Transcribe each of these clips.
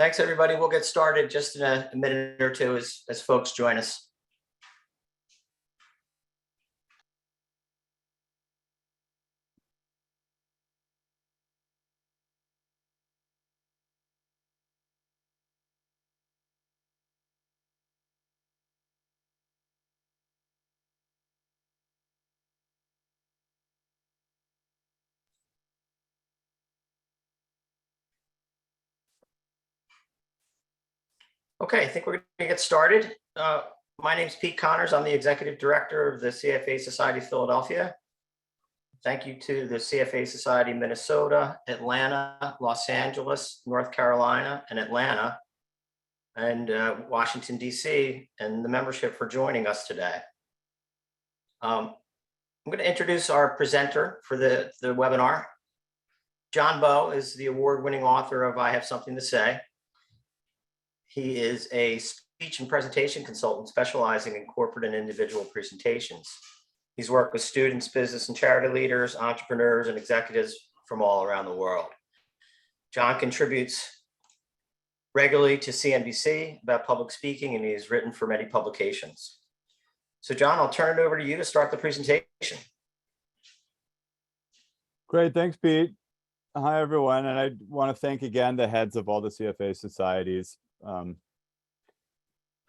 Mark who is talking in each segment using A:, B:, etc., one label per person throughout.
A: Thanks, everybody. We'll get started just in a minute or two as folks join us. Okay, I think we're going to get started. My name is Pete Connors. I'm the Executive Director of the CFA Society of Philadelphia. Thank you to the CFA Society Minnesota, Atlanta, Los Angeles, North Carolina, and Atlanta, and Washington, D.C., and the membership for joining us today. I'm going to introduce our presenter for the webinar. John Bowe is the award-winning author of I Have Something to Say. He is a speech and presentation consultant specializing in corporate and individual presentations. He's worked with students, business and charity leaders, entrepreneurs, and executives from all around the world. John contributes regularly to CNBC about public speaking, and he's written for many publications. So John, I'll turn it over to you to start the presentation.
B: Great, thanks, Pete. Hi, everyone. And I want to thank again the heads of all the CFA societies.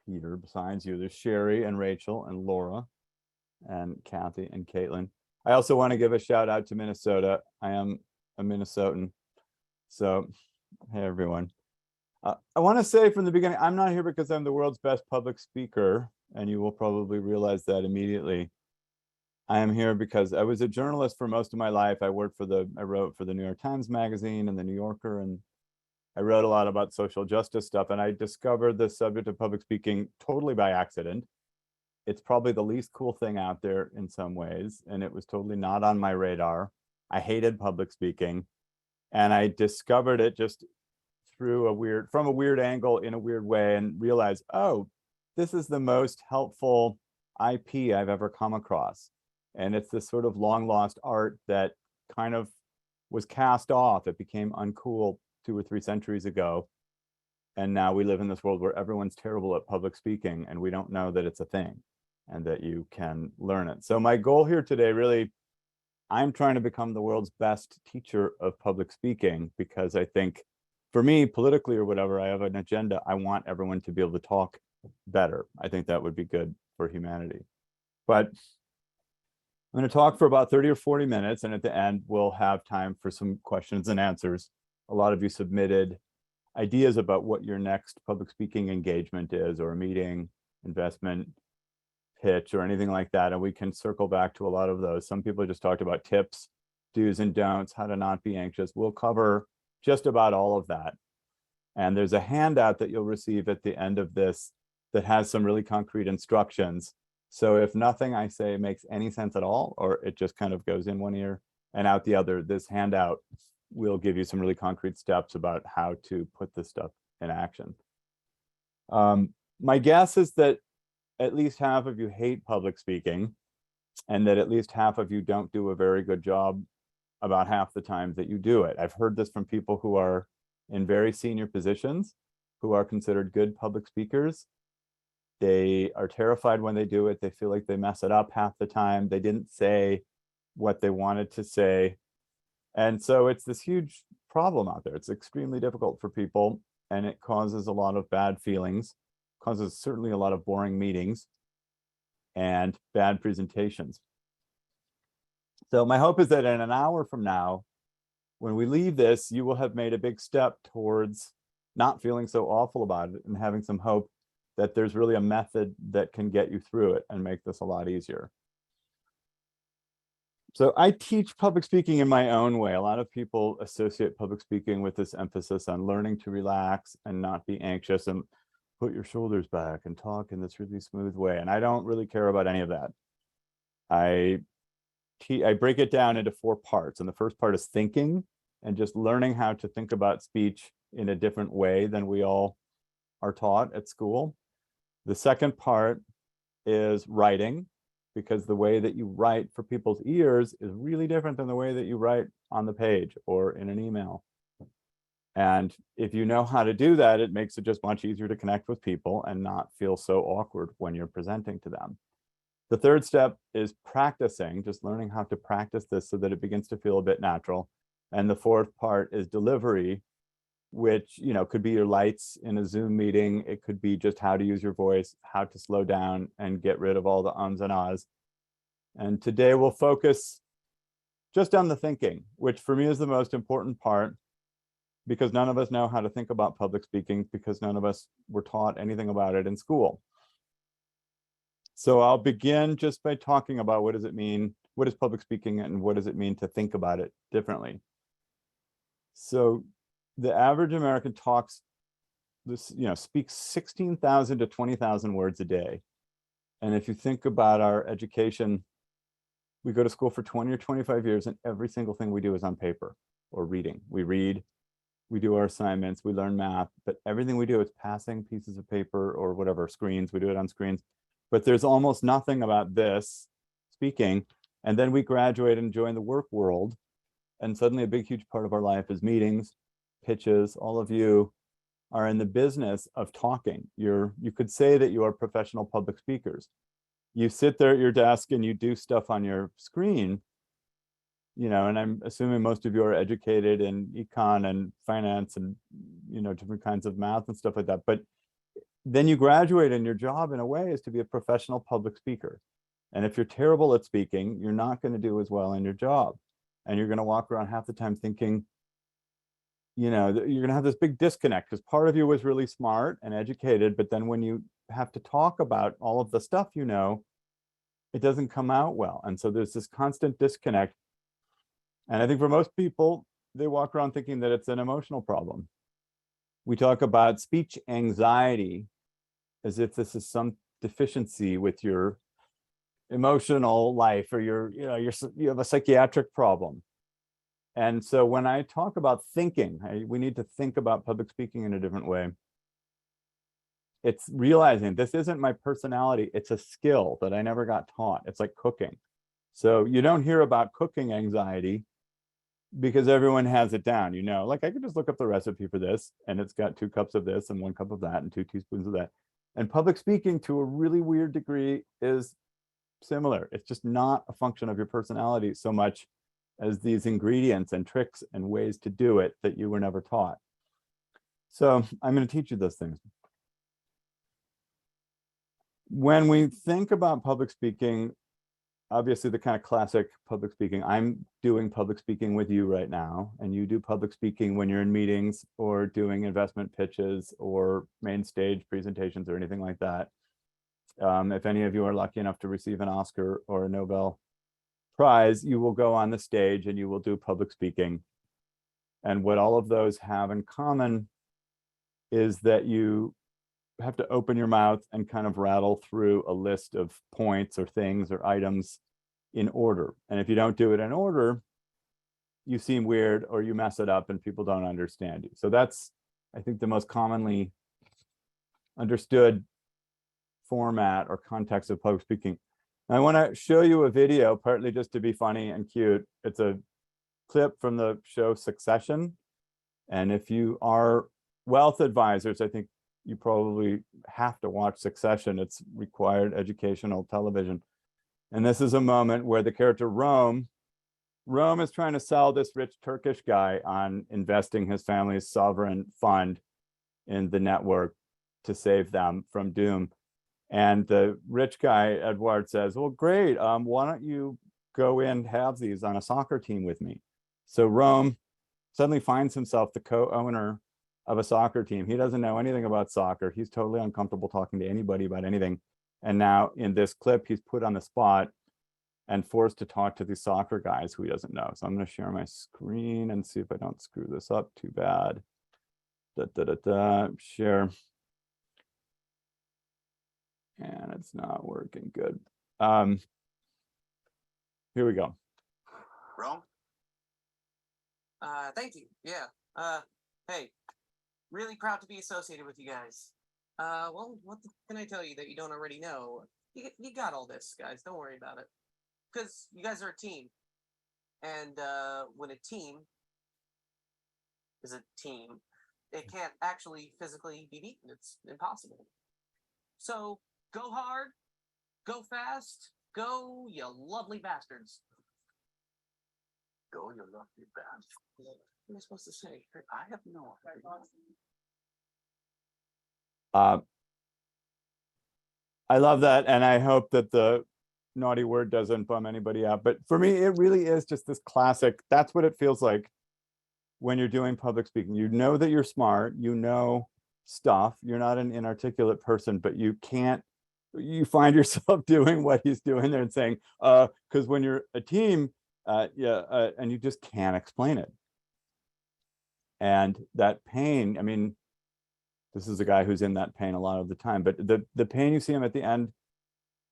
B: Peter, besides you, there's Sherry and Rachel and Laura and Kathy and Caitlin. I also want to give a shout out to Minnesota. I am a Minnesotan. So, hey, everyone. I want to say from the beginning, I'm not here because I'm the world's best public speaker, and you will probably realize that immediately. I am here because I was a journalist for most of my life. I wrote for the New York Times Magazine and the New Yorker, and I wrote a lot about social justice stuff, and I discovered the subject of public speaking totally by accident. It's probably the least cool thing out there in some ways, and it was totally not on my radar. I hated public speaking, and I discovered it just through from a weird angle in a weird way, and realized, oh, this is the most helpful IP I've ever come across. And it's this sort of long lost art that kind of was cast off. It became uncool 2 or 3 centuries ago. And now we live in this world where everyone's terrible at public speaking, and we don't know that it's a thing and that you can learn it. So my goal here today, really, I'm trying to become the world's best teacher of public speaking, because I think for me, politically or whatever, I have an agenda. I want everyone to be able to talk better. I think that would be good for humanity. But I'm going to talk for about 30 or 40 minutes, and at the end, we'll have time for some questions and answers. A lot of you submitted ideas about what your next public speaking engagement is, or a meeting, investment, pitch, or anything like that, and we can circle back to a lot of those. Some people just talked about tips, do's and don'ts, how to not be anxious. We'll cover just about all of that. And there's a handout that you'll receive at the end of this that has some really concrete instructions. So if nothing I say makes any sense at all, or it just kind of goes in one ear and out the other, this handout will give you some really concrete steps about how to put this stuff in action. My guess is that at least half of you hate public speaking, and that at least half of you don't do a very good job about half the time that you do it. I've heard this from people who are in very senior positions, who are considered good public speakers. They are terrified when they do it. They feel like they mess it up half the time. They didn't say what they wanted to say. And so it's this huge problem out there. It's extremely difficult for people, and it causes a lot of bad feelings, causes certainly a lot of boring meetings and bad presentations. So my hope is that in an hour from now, when we leave this, you will have made a big step towards not feeling so awful about it, and having some hope that there's really a method that can get you through it and make this a lot easier. So I teach public speaking in my own way. A lot of people associate public speaking with this emphasis on learning to relax and not be anxious and put your shoulders back and talk in this really smooth way. And I don't really care about any of that. I break it down into 4 parts. And the first part is thinking, and just learning how to think about speech in a different way than we all are taught at school. The second part is writing, because the way that you write for people's ears is really different than the way that you write on the page or in an email. And if you know how to do that, it makes it just much easier to connect with people and not feel so awkward when you're presenting to them. The third step is practicing, just learning how to practice this so that it begins to feel a bit natural. And the fourth part is delivery, which, you know, could be your lights in a Zoom meeting. It could be just how to use your voice, how to slow down and get rid of all the ums and ahs. And today we'll focus just on the thinking, which for me is the most important part, because none of us know how to think about public speaking, because none of us were taught anything about it in school. So I'll begin just by talking about what does it mean, what is public speaking, and what does it mean to think about it differently. So the average American talks this, you know, speaks 16,000 to 20,000 words a day. And if you think about our education, we go to school for 20 or 25 years, and every single thing we do is on paper or reading. We read, we do our assignments, we learn math, but everything we do is passing pieces of paper or whatever, screens, we do it on screens. But there's almost nothing about this speaking. And then we graduate and join the work world. And suddenly a big, huge part of our life is meetings, pitches. All of you are in the business of talking. You could say that you are professional public speakers. You sit there at your desk and you do stuff on your screen, you know, and I'm assuming most of you are educated in econ and finance and, you know, different kinds of math and stuff like that. But then you graduate, and your job in a way is to be a professional public speaker. And if you're terrible at speaking, you're not going to do as well in your job. And you're going to walk around half the time thinking, you know, you're going to have this big disconnect, because part of you was really smart and educated, but then when you have to talk about all of the stuff, you know, it doesn't come out well. And so there's this constant disconnect. And I think for most people, they walk around thinking that it's an emotional problem. We talk about speech anxiety as if this is some deficiency with your emotional life, or you have a psychiatric problem. And so when I talk about thinking, we need to think about public speaking in a different way. It's realizing this isn't my personality, it's a skill that I never got taught. It's like cooking. So you don't hear about cooking anxiety because everyone has it down, you know, like I could just look up the recipe for this, and it's got 2 cups of this and 1 cup of that and 2 teaspoons of that. And public speaking, to a really weird degree, is similar. It's just not a function of your personality so much as these ingredients and tricks and ways to do it that you were never taught. So I'm going to teach you those things. When we think about public speaking, obviously the kind of classic public speaking, I'm doing public speaking with you right now, and you do public speaking when you're in meetings or doing investment pitches or main stage presentations or anything like that. If any of you are lucky enough to receive an Oscar or a Nobel Prize, you will go on the stage and you will do public speaking. And what all of those have in common is that you have to open your mouth and kind of rattle through a list of points or things or items in order. And if you don't do it in order, you seem weird or you mess it up and people don't understand you. So that's, I think, the most commonly understood format or context of public speaking. I want to show you a video, partly just to be funny and cute. It's a clip from the show Succession. And if you are wealth advisors, I think you probably have to watch Succession. It's required educational television. And this is a moment where the character Rome is trying to sell this rich Turkish guy on investing his family's sovereign fund in the network to save them from doom. And the rich guy, Edward, says, well, great, why don't you go in halvesies on a soccer team with me? So Rome suddenly finds himself the co-owner of a soccer team. He doesn't know anything about soccer. He's totally uncomfortable talking to anybody about anything. And now in this clip, he's put on the spot and forced to talk to these soccer guys who he doesn't know. So I'm going to share my screen and see if I don't screw this up too bad. Share. And it's not working good. Here we go.
C: Rome? Thank you. Yeah. Hey, really proud to be associated with you guys. Well, can I tell you that you don't already know? You got all this, guys. Don't worry about it. Because you guys are a team. And when a team is a team. It can't actually physically be beaten. It's impossible. So go hard, go fast, go, you lovely bastards.
D: Go, you lucky bastard.
C: What am I supposed to say?
D: I have no idea.
B: I love that, and I hope that the naughty word doesn't bum anybody out. But for me, it really is just this classic. That's what it feels like when you're doing public speaking. You know that you're smart, you know stuff, you're not an inarticulate person, but you find yourself doing what he's doing there and saying, because when you're a team, and you just can't explain it. And that pain, I mean, this is a guy who's in that pain a lot of the time, but the pain, you see him at the end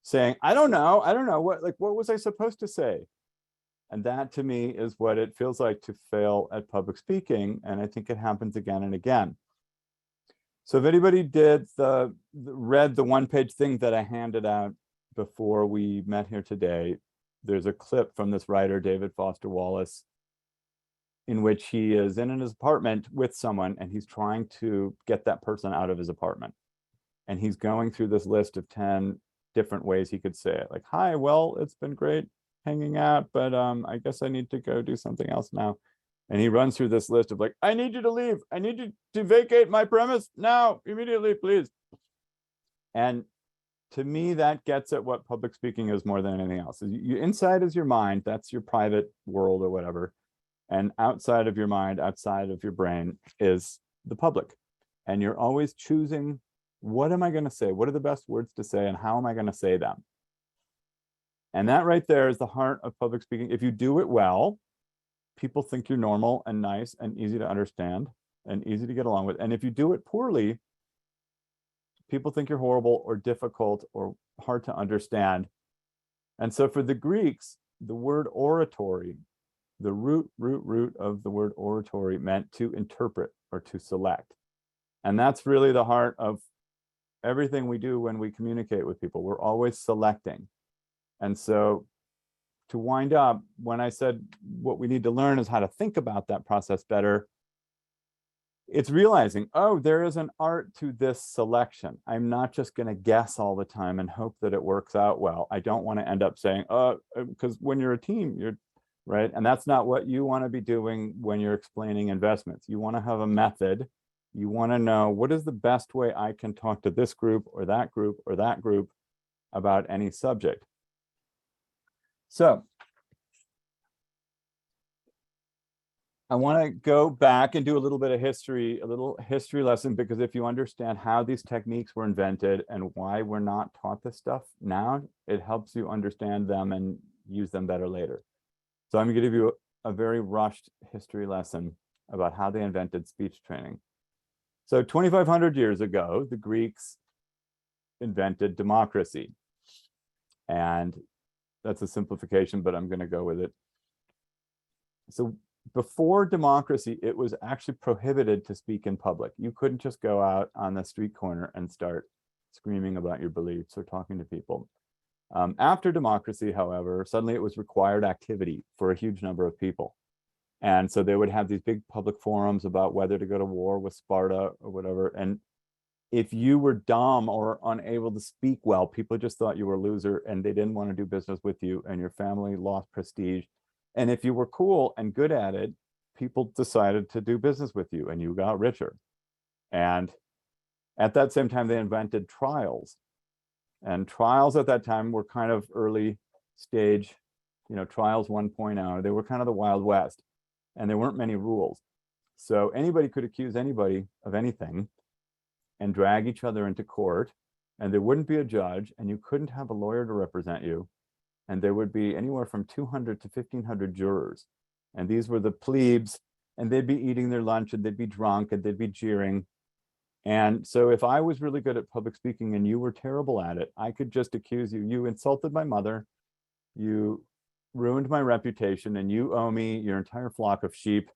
B: saying, I don't know what was I supposed to say? And that to me is what it feels like to fail at public speaking. And I think it happens again and again. So if anybody read the one-page thing that I handed out before we met here today, there's a clip from this writer, David Foster Wallace, in which he is in his apartment with someone and he's trying to get that person out of his apartment. And he's going through this list of 10 different ways he could say it. Like, hi, well, it's been great hanging out, but I guess I need to go do something else now. And he runs through this list of like, I need you to leave. I need you to vacate my premise now, immediately, please. And to me, that gets at what public speaking is more than anything else. Inside is your mind, that's your private world or whatever. And outside of your mind, outside of your brain is the public. And you're always choosing, what am I going to say? What are the best words to say? And how am I going to say them? And that right there is the heart of public speaking. If you do it well, people think you're normal and nice and easy to understand and easy to get along with. And if you do it poorly, people think you're horrible or difficult or hard to understand. And so for the Greeks, the word oratory, the root of the word oratory meant to interpret or to select. And that's really the heart of everything we do when we communicate with people. We're always selecting. And so to wind up, when I said what we need to learn is how to think about that process better, it's realizing, oh, there is an art to this selection. I'm not just going to guess all the time and hope that it works out well. I don't want to end up saying, because when you're a team, you're right. And that's not what you want to be doing when you're explaining investments. You want to have a method. You want to know, what is the best way I can talk to this group or that group or that group about any subject. So I want to go back and do a little bit of history, a little history lesson, because if you understand how these techniques were invented and why we're not taught this stuff now, it helps you understand them and use them better later. So I'm going to give you a very rushed history lesson about how they invented speech training. So 2,500 years ago, the Greeks invented democracy. And that's a simplification, but I'm going to go with it. So before democracy, it was actually prohibited to speak in public. You couldn't just go out on the street corner and start screaming about your beliefs or talking to people. After democracy, however, suddenly it was required activity for a huge number of people. And so they would have these big public forums about whether to go to war with Sparta or whatever. And if you were dumb or unable to speak well, people just thought you were a loser and they didn't want to do business with you, and your family lost prestige. And if you were cool and good at it, people decided to do business with you and you got richer. And at that same time, they invented trials. And trials at that time were kind of early stage, trials 1.0. They were kind of the Wild West, and there weren't many rules. So anybody could accuse anybody of anything and drag each other into court, and there wouldn't be a judge, and you couldn't have a lawyer to represent you. And there would be anywhere from 200 to 1,500 jurors. And these were the plebes, and they'd be eating their lunch, and they'd be drunk, and they'd be jeering. And so if I was really good at public speaking and you were terrible at it, I could just accuse you. You insulted my mother, you ruined my reputation, and you owe me your entire flock of sheep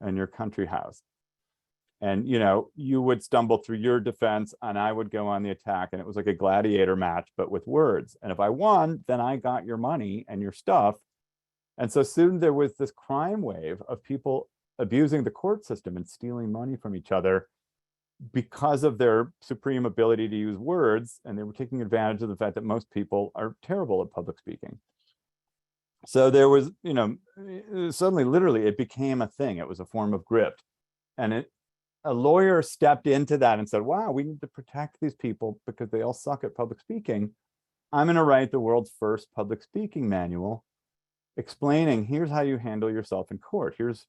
B: and your country house. And, you would stumble through your defense and I would go on the attack. And it was like a gladiator match, but with words. And if I won, then I got your money and your stuff. And so soon there was this crime wave of people abusing the court system and stealing money from each other because of their supreme ability to use words, and they were taking advantage of the fact that most people are terrible at public speaking. So there was, suddenly, literally, it became a thing. It was a form of grift. And a lawyer stepped into that and said, wow, we need to protect these people because they all suck at public speaking. I'm going to write the world's first public speaking manual explaining, here's how you handle yourself in court. Here's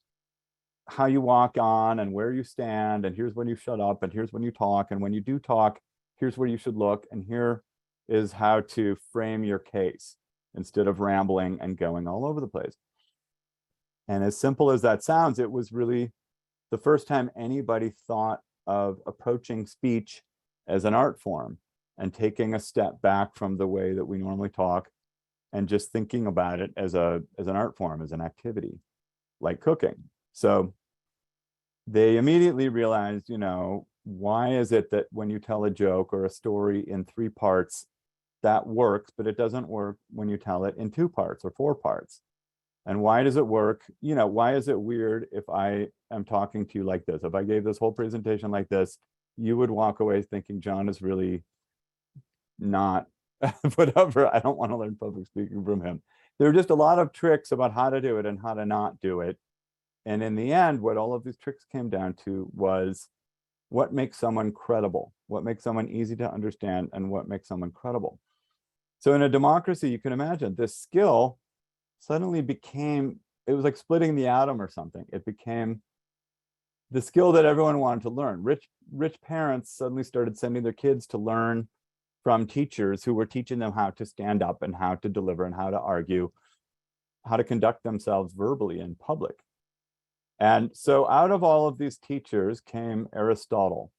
B: how you walk on and where you stand, and here's when you shut up, and here's when you talk, and when you do talk, here's where you should look, and here is how to frame your case instead of rambling and going all over the place. And as simple as that sounds, it was really the first time anybody thought of approaching speech as an art form and taking a step back from the way that we normally talk and just thinking about it as an art form, as an activity, like cooking. So they immediately realized, why is it that when you tell a joke or a story in 3 parts, that works, but it doesn't work when you tell it in 2 parts or 4 parts? And why does it work? Why is it weird if I am talking to you like this? If I gave this whole presentation like this, you would walk away thinking John is really not whatever. I don't want to learn public speaking from him. There are just a lot of tricks about how to do it and how to not do it. And in the end, what all of these tricks came down to was what makes someone credible, what makes someone easy to understand, and what makes someone credible. So in a democracy, you can imagine this skill suddenly became, it was like splitting the atom or something. It became the skill that everyone wanted to learn. Rich parents suddenly started sending their kids to learn from teachers who were teaching them how to stand up and how to deliver and how to argue, how to conduct themselves verbally in public. And so out of all of these teachers came Aristotle.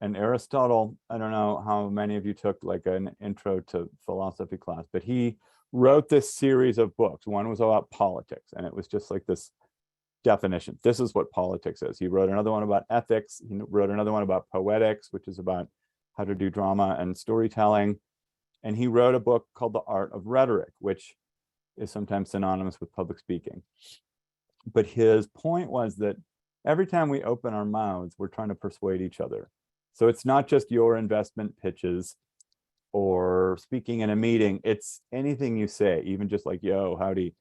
B: And Aristotle, I don't know how many of you took like an intro to philosophy class, but he wrote this series of books. One was about politics, and it was just like this definition. This is what politics is. He wrote another one about ethics. He wrote another one about poetics, which is about how to do drama and storytelling. And he wrote a book called The Art of Rhetoric, which is sometimes synonymous with public speaking. But his point was that every time we open our mouths, we're trying to persuade each other. So it's not just your investment pitches or speaking in a meeting, it's anything you say, even just like, yo, howdy.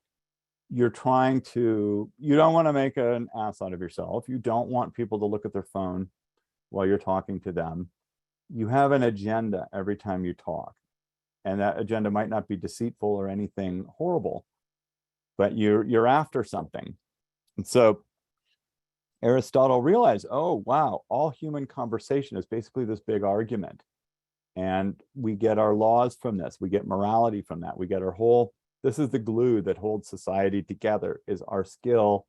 B: You don't want to make an ass out of yourself. You don't want people to look at their phone while you're talking to them. You have an agenda every time you talk. And that agenda might not be deceitful or anything horrible, but you're after something. And so Aristotle realized, oh, wow, all human conversation is basically this big argument. And we get our laws from this. We get morality from that. We get this is the glue that holds society together, is our skill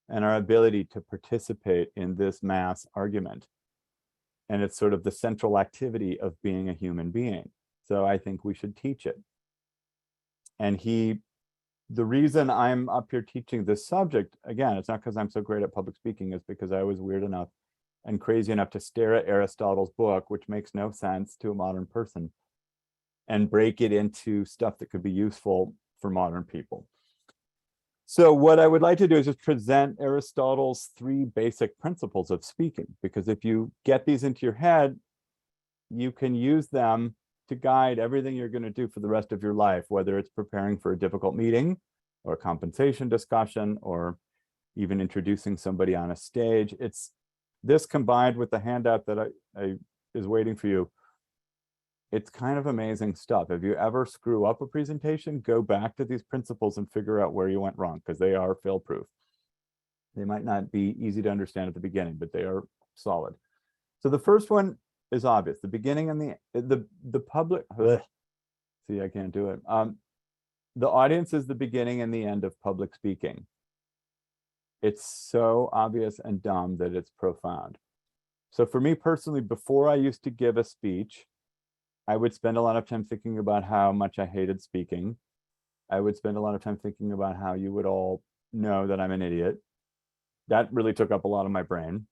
B: and our ability to participate in this mass argument. And it's sort of the central activity of being a human being. So I think we should teach it. And the reason I'm up here teaching this subject, again, it's not because I'm so great at public speaking, it's because I was weird enough and crazy enough to stare at Aristotle's book, which makes no sense to a modern person, and break it into stuff that could be useful for modern people. So what I would like to do is just present Aristotle's 3 basic principles of speaking, because if you get these into your head, you can use them to guide everything you're going to do for the rest of your life, whether it's preparing for a difficult meeting or a compensation discussion, or even introducing somebody on a stage. It's this combined with the handout that is waiting for you. It's kind of amazing stuff. If you ever screw up a presentation, go back to these principles and figure out where you went wrong, because they are fail-proof. They might not be easy to understand at the beginning, but they are solid. So the first one is obvious. The beginning and the public. See, I can't do it. The audience is the beginning and the end of public speaking. It's so obvious and dumb that it's profound. So for me personally, before I used to give a speech, I would spend a lot of time thinking about how much I hated speaking. I would spend a lot of time thinking about how you would all know that I'm an idiot. That really took up a lot of my brain.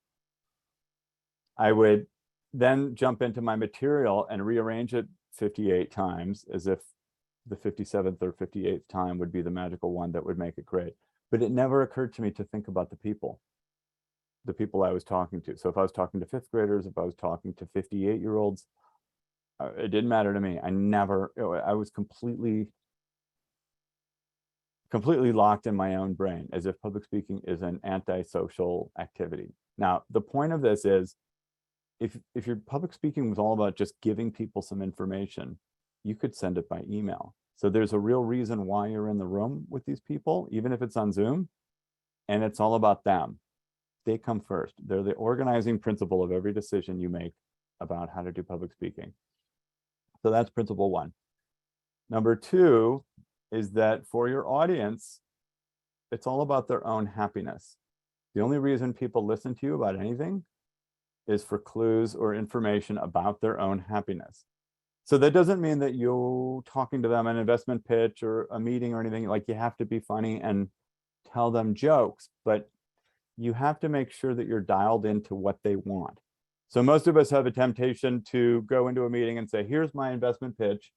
B: I would then jump into my material and rearrange it 58 times, as if the 57th or 58th time would be the magical one that would make it great. But it never occurred to me to think about the people. the people I was talking to. So if I was talking to fifth graders, if I was talking to 58-year-olds, it didn't matter to me. I was completely locked in my own brain, as if public speaking is an antisocial activity. Now, the point of this is, if your public speaking was all about just giving people some information, you could send it by email. So there's a real reason why you're in the room with these people, even if it's on Zoom, and it's all about them. They come first. They're the organizing principle of every decision you make about how to do public speaking. So that's principle one. Number two is that for your audience, it's all about their own happiness. The only reason people listen to you about anything is for clues or information about their own happiness. So that doesn't mean that you talking to them an investment pitch or a meeting or anything, like you have to be funny and tell them jokes, but you have to make sure that you're dialed into what they want. So most of us have a temptation to go into a meeting and say, here's my investment pitch,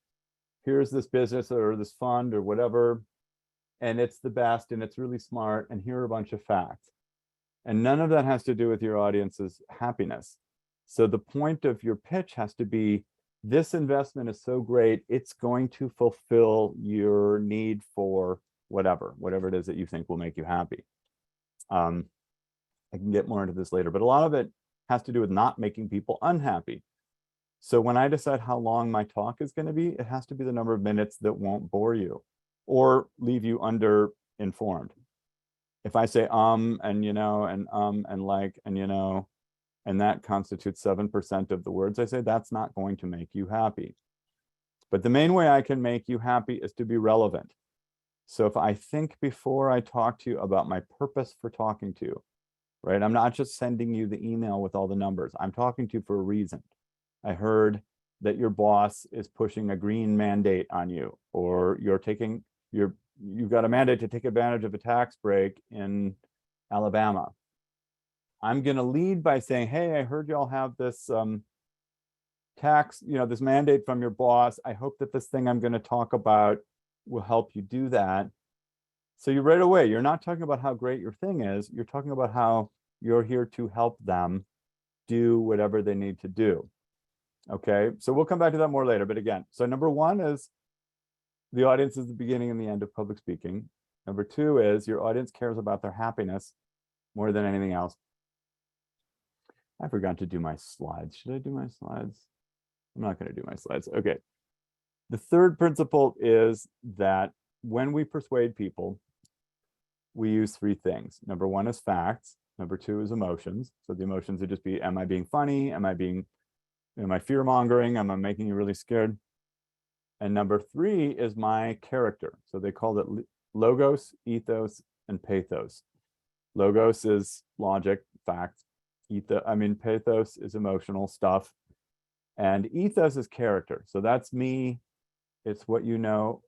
B: here's this business or this fund or whatever, and it's the best and it's really smart, and here are a bunch of facts. And none of that has to do with your audience's happiness. So the point of your pitch has to be, this investment is so great, it's going to fulfill your need for whatever it is that you think will make you happy. I can get more into this later, but a lot of it has to do with not making people unhappy. So when I decide how long my talk is going to be, it has to be the number of minutes that won't bore you or leave you under-informed. If I say and you know and like and you know, and that constitutes 7% of the words I say, that's not going to make you happy. But the main way I can make you happy is to be relevant. So if I think before I talk to you about my purpose for talking to you, right? I'm not just sending you the email with all the numbers. I'm talking to you for a reason. I heard that your boss is pushing a green mandate on you, or you've got a mandate to take advantage of a tax break in Alabama. I'm going to lead by saying, hey, I heard y'all have this tax, this mandate from your boss. I hope that this thing I'm going to talk about will help you do that. So you right away, you're not talking about how great your thing is. You're talking about how you're here to help them do whatever they need to do. Okay, so we'll come back to that more later. But again, so number one is the audience is the beginning and the end of public speaking. Number two is your audience cares about their happiness more than anything else. I forgot to do my slides. Should I do my slides? I'm not going to do my slides. Okay. The third principle is that when we persuade people, we use three things. Number one is facts. Number two is emotions. So the emotions would just be, am I being funny? Am I fear mongering? Am I making you really scared? And number three is my character. So they call it logos, ethos, and pathos. Logos is logic, fact. Pathos is emotional stuff. And ethos is character. So that's me. It's what you know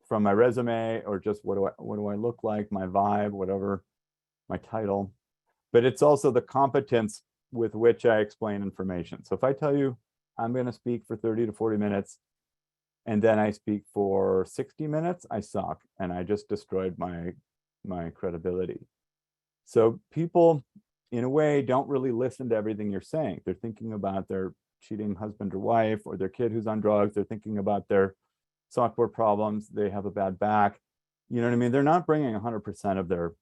B: from my resume, or just what do I look like, my vibe, whatever, my title. But it's also the competence with which I explain information. So if I tell you I'm going to speak for 30 to 40 minutes, and then I speak for 60 minutes, I suck, and I just destroyed my credibility. So people, in a way, don't really listen to everything you're saying. They're thinking about their cheating husband or wife, or their kid who's on drugs. They're thinking about their software problems. They have a bad back. You know what I mean? They're not bringing 100% of their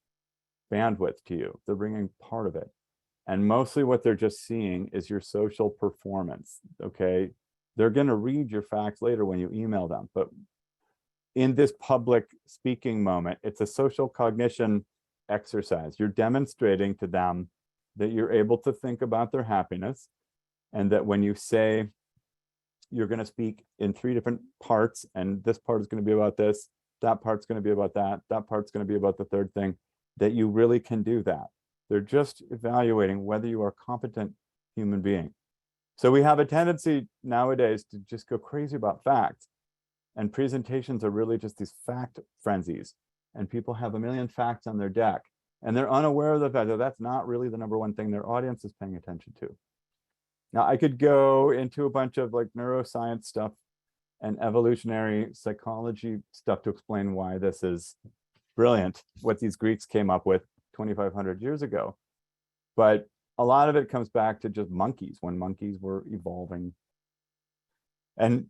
B: bandwidth to you. They're bringing part of it. And mostly what they're just seeing is your social performance, okay? They're going to read your facts later when you email them. But in this public speaking moment, it's a social cognition exercise. You're demonstrating to them that you're able to think about their happiness, and that when you say you're going to speak in three different parts, and this part is going to be about this, that part's going to be about that, that part's going to be about the third thing, that you really can do that. They're just evaluating whether you are a competent human being. So we have a tendency nowadays to just go crazy about facts, and presentations are really just these fact frenzies, and people have a million facts on their deck, and they're unaware of the fact that that's not really the number one thing their audience is paying attention to. Now, I could go into a bunch of like neuroscience stuff and evolutionary psychology stuff to explain why this is brilliant, what these Greeks came up with 2,500 years ago. But a lot of it comes back to just monkeys, when monkeys were evolving and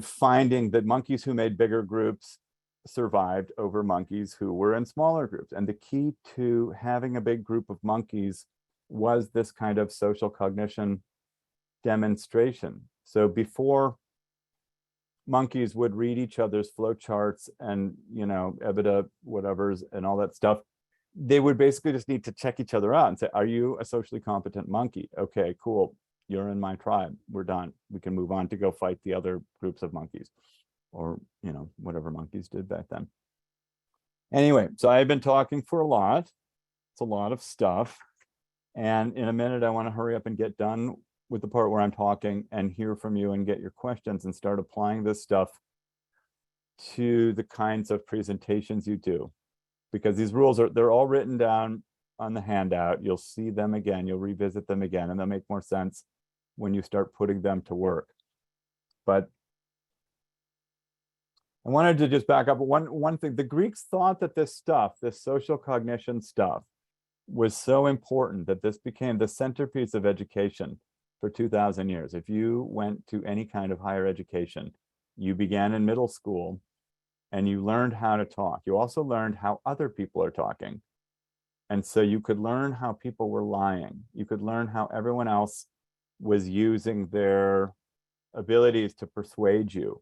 B: finding that monkeys who made bigger groups survived over monkeys who were in smaller groups. And the key to having a big group of monkeys was this kind of social cognition demonstration. So before, monkeys would read each other's flowcharts and, you know, EBITDA whatevers and all that stuff, they would basically just need to check each other out and say, are you a socially competent monkey? Okay, cool. You're in my tribe. We're done. We can move on to go fight the other groups of monkeys, or, you know, whatever monkeys did back then. Anyway, so I've been talking for a lot. It's a lot of stuff. And in a minute, I want to hurry up and get done with the part where I'm talking and hear from you and get your questions and start applying this stuff to the kinds of presentations you do. Because these rules they're all written down on the handout. You'll see them again, you'll revisit them again, and they'll make more sense when you start putting them to work. But I wanted to just back up one thing. The Greeks thought that this stuff, this social cognition stuff, was so important that this became the centerpiece of education for 2,000 years. If you went to any kind of higher education, you began in middle school and you learned how to talk. You also learned how other people are talking. And so you could learn how people were lying. You could learn how everyone else was using their abilities to persuade you.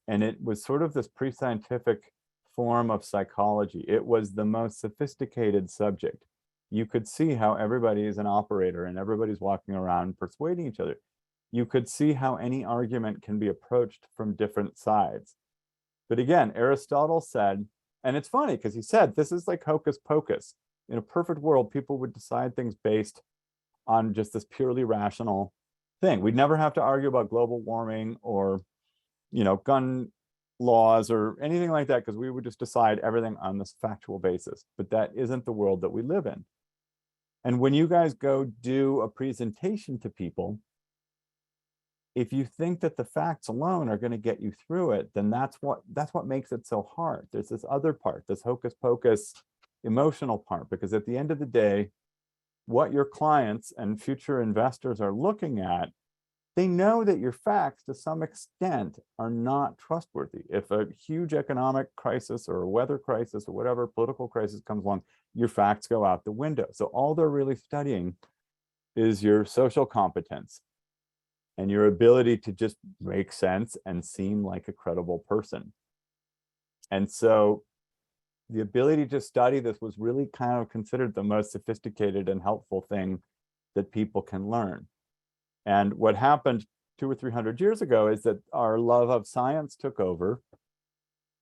B: And it was sort of this pre-scientific form of psychology. It was the most sophisticated subject. You could see how everybody is an operator and everybody's walking around persuading each other. You could see how any argument can be approached from different sides. But again, Aristotle said, and it's funny because he said, this is like hocus pocus. In a perfect world, people would decide things based on just this purely rational thing. We'd never have to argue about global warming or, you know, gun laws or anything like that, because we would just decide everything on this factual basis. But that isn't the world that we live in. And when you guys go do a presentation to people, if you think that the facts alone are going to get you through it, then that's what makes it so hard. There's this other part, this hocus pocus emotional part, because at the end of the day, what your clients and future investors are looking at, they know that your facts to some extent are not trustworthy. If a huge economic crisis or a weather crisis or whatever political crisis comes along, your facts go out the window. So all they're really studying is your social competence and your ability to just make sense and seem like a credible person. And so the ability to study this was really kind of considered the most sophisticated and helpful thing that people can learn. And what happened 200 or 300 years ago is that our love of science took over,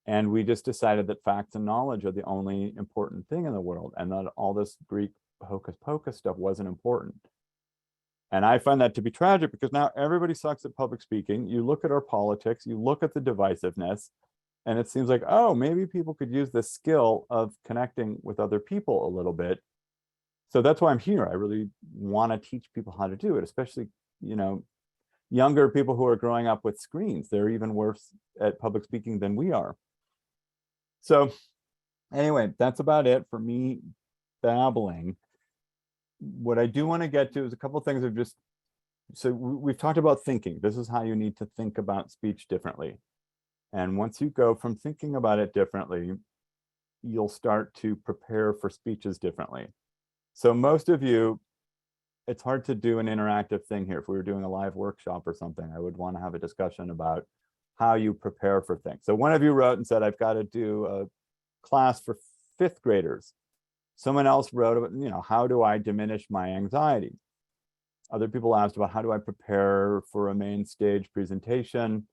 B: and we just decided that facts and knowledge are the only important thing in the world, and that all this Greek hocus pocus stuff wasn't important. And I find that to be tragic, because now everybody sucks at public speaking. You look at our politics, you look at the divisiveness, and it seems like, oh, maybe people could use the skill of connecting with other people a little bit. So that's why I'm here. I really want to teach people how to do it, especially, you know, younger people who are growing up with screens. They're even worse at public speaking than we are. So anyway, that's about it for me babbling. What I do want to get to is a couple of things of just, so we've talked about thinking. This is how you need to think about speech differently. And once you go from thinking about it differently, you'll start to prepare for speeches differently. So most of you, it's hard to do an interactive thing here. If we were doing a live workshop or something, I would want to have a discussion about how you prepare for things. So one of you wrote and said, I've got to do a class for 5th graders. Someone else wrote, you know, how do I diminish my anxiety? Other people asked about how do I prepare for a main stage presentation?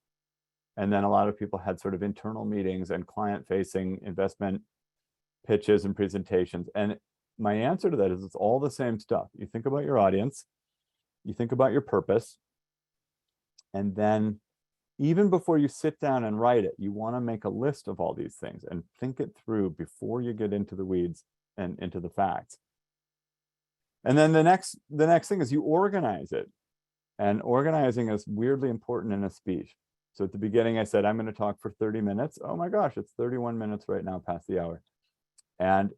B: And then a lot of people had sort of internal meetings and client-facing investment pitches and presentations. And my answer to that is it's all the same stuff. You think about your audience, you think about your purpose, and then even before you sit down and write it, you want to make a list of all these things and think it through before you get into the weeds and into the facts. And then the next thing is you organize it. And organizing is weirdly important in a speech. So at the beginning, I said, I'm going to talk for 30 minutes. Oh my gosh, it's 31 minutes right now, past the hour. And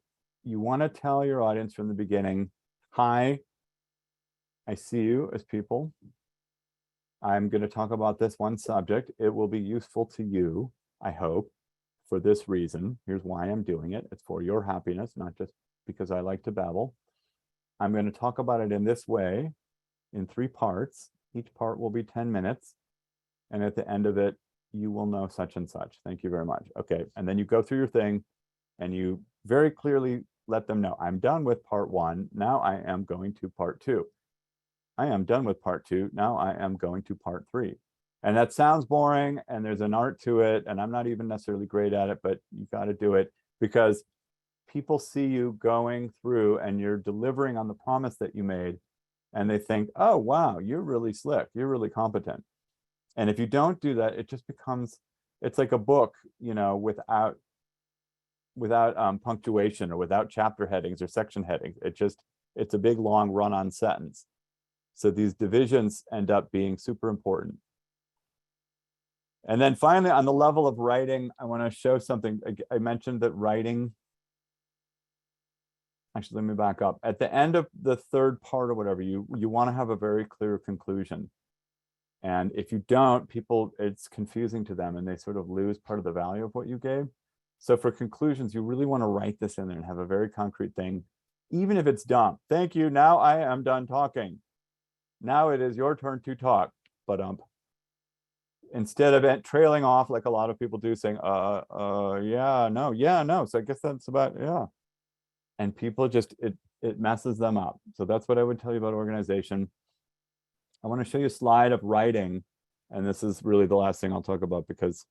B: you want to tell your audience from the beginning, hi, I see you as people. I'm going to talk about this one subject. It will be useful to you, I hope, for this reason. Here's why I'm doing it. It's for your happiness, not just because I like to babble. I'm going to talk about it in this way, in 3 parts. Each part will be 10 minutes. And at the end of it, you will know such and such. Thank you very much. Okay. And then you go through your thing and you very clearly let them know, I'm done with part 1. Now I am going to part 2. I am done with part 2. Now I am going to part 3. And that sounds boring and there's an art to it. And I'm not even necessarily great at it, but you got to do it because people see you going through and you're delivering on the promise that you made. And they think, oh, wow, you're really slick. You're really competent. And if you don't do that, it just becomes, it's like a book, you know, without punctuation or without chapter headings or section headings. It's a big, long run-on sentence. So these divisions end up being super important. And then finally, on the level of writing, I want to show something. I mentioned that writing, actually, let me back up. At the end of the 3rd part or whatever, you want to have a very clear conclusion. And if you don't, people, it's confusing to them and they sort of lose part of the value of what you gave. So for conclusions, you really want to write this in there and have a very concrete thing, even if it's dumb. Thank you. Now I am done talking. Now it is your turn to talk. But instead of it trailing off like a lot of people do, saying, yeah, no. So I guess that's about, yeah. And people just, it messes them up. So that's what I would tell you about organization. I want to show you a slide of writing. And this is really the last thing I'll talk about, because